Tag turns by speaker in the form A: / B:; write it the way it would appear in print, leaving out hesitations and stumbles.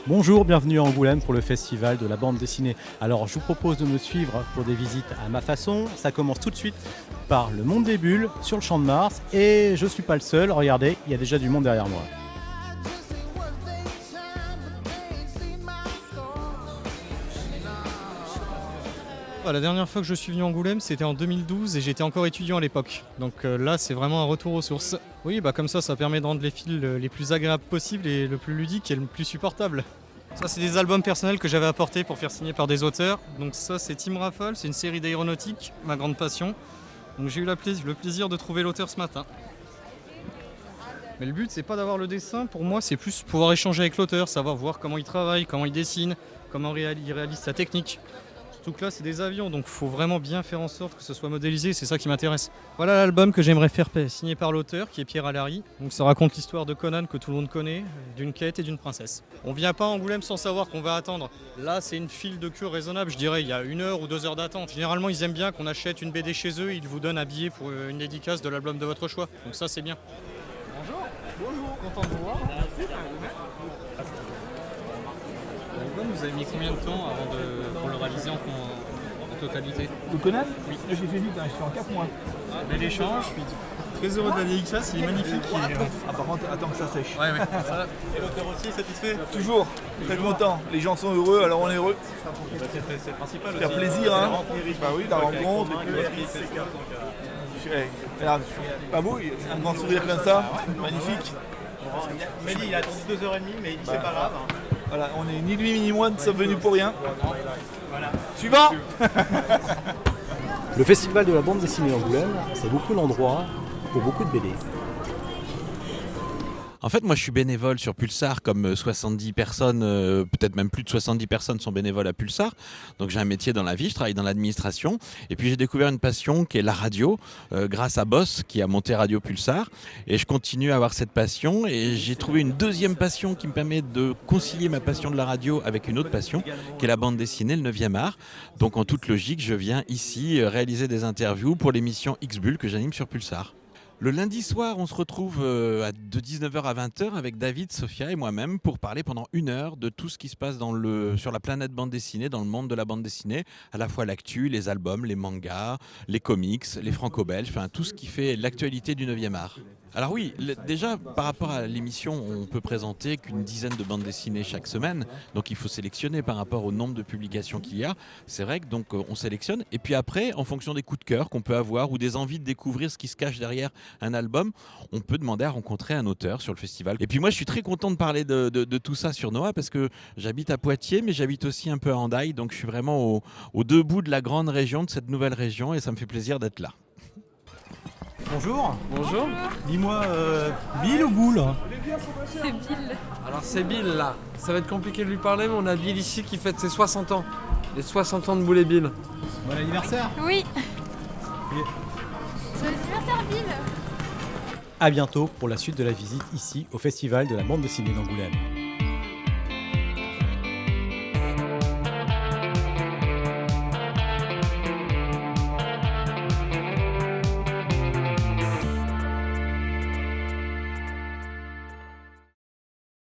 A: Bonjour, bienvenue à Angoulême pour le festival de la bande dessinée. Alors je vous propose de me suivre pour des visites à ma façon. Ça commence tout de suite par le Monde des Bulles sur le Champ de Mars. Et je ne suis pas le seul, regardez, il y a déjà du monde derrière moi.
B: La dernière fois que je suis venu à Angoulême, c'était en 2012 et j'étais encore étudiant à l'époque. Donc là, c'est vraiment un retour aux sources. Oui, comme ça permet de rendre les fils les plus agréables possibles et le plus ludique et le plus supportable. Ça, c'est des albums personnels que j'avais apportés pour faire signer par des auteurs. Donc ça, c'est Team Raffle, c'est une série d'aéronautique, ma grande passion. Donc j'ai eu le plaisir de trouver l'auteur ce matin. Mais le but, c'est pas d'avoir le dessin. Pour moi, c'est plus pouvoir échanger avec l'auteur, savoir voir comment il travaille, comment il dessine, comment il réalise sa technique. Donc là, c'est des avions, donc il faut vraiment bien faire en sorte que ce soit modélisé, c'est ça qui m'intéresse. Voilà l'album que j'aimerais faire signer par l'auteur, qui est Pierre Allary. Donc ça raconte l'histoire de Conan que tout le monde connaît, d'une quête et d'une princesse. On vient pas à Angoulême sans savoir qu'on va attendre. Là, c'est une file de queue raisonnable, je dirais, il y a 1 heure ou 2 heures d'attente. Généralement, ils aiment bien qu'on achète une BD chez eux, ils vous donnent un billet pour une dédicace de l'album de votre choix. Donc ça, c'est bien. Bonjour, content de vous voir. L'album, vous avez mis combien de temps pour le réaliser en totalité?
C: Vous connaissez?
B: Oui.
C: J'ai fait vite, je suis en 4 mois.
B: Bel échange, je suis très heureux de la dédicace, il est magnifique.
C: Par contre, attends que ça sèche.
B: Ouais. Et l'auteur aussi satisfait?
C: Toujours, très content. Les gens sont heureux, alors on est heureux.
B: C'est le principal aussi.
C: Faire plaisir, hein. Bah oui, la rencontre. Regarde, pas beau, un grand sourire comme ça, magnifique.
D: Mehdi, il a attendu 2h30, mais c'est pas grave.
C: Voilà, on est ni lui ni moi, nous sommes venus pour rien. Voilà. Suivant.
A: Le festival de la bande dessinée d'Angoulême, c'est beaucoup d'endroits pour beaucoup de BD.
E: En fait, moi, je suis bénévole sur Pulsar, comme 70 personnes, peut-être même plus de 70 personnes sont bénévoles à Pulsar. Donc, j'ai un métier dans la vie, je travaille dans l'administration. Et puis, j'ai découvert une passion qui est la radio, grâce à Boss, qui a monté Radio Pulsar. Et je continue à avoir cette passion. Et j'ai trouvé une deuxième passion qui me permet de concilier ma passion de la radio avec une autre passion, qui est la bande dessinée, le 9e art. Donc, en toute logique, je viens ici réaliser des interviews pour l'émission X-Bull que j'anime sur Pulsar. Le lundi soir, on se retrouve de 19h à 20h avec David, Sophia et moi-même pour parler pendant 1 heure de tout ce qui se passe sur la planète bande dessinée, dans le monde de la bande dessinée, à la fois l'actu, les albums, les mangas, les comics, les franco-belges, enfin tout ce qui fait l'actualité du 9e art. Alors oui, déjà par rapport à l'émission, on peut présenter qu'une dizaine de bandes dessinées chaque semaine, donc il faut sélectionner par rapport au nombre de publications qu'il y a. C'est vrai que donc on sélectionne, et puis après, en fonction des coups de cœur qu'on peut avoir ou des envies de découvrir ce qui se cache derrière un album, on peut demander à rencontrer un auteur sur le festival. Et puis moi, je suis très content de parler de tout ça sur Noah parce que j'habite à Poitiers, mais j'habite aussi un peu à Hendaye, donc je suis vraiment aux deux bouts de la grande région, de cette nouvelle région, et ça me fait plaisir d'être là.
D: Bonjour.
F: Bonjour.
D: Dis-moi, Bill ou Boule?
F: C'est Bill. Alors c'est Bill là. Ça va être compliqué de lui parler, mais on a Bill ici qui fête ses 60 ans. Les 60 ans de Boule et Bill.
D: Bon anniversaire.
G: Oui. Joyeux anniversaire Bill.
A: À bientôt pour la suite de la visite ici au festival de la bande dessinée d'Angoulême.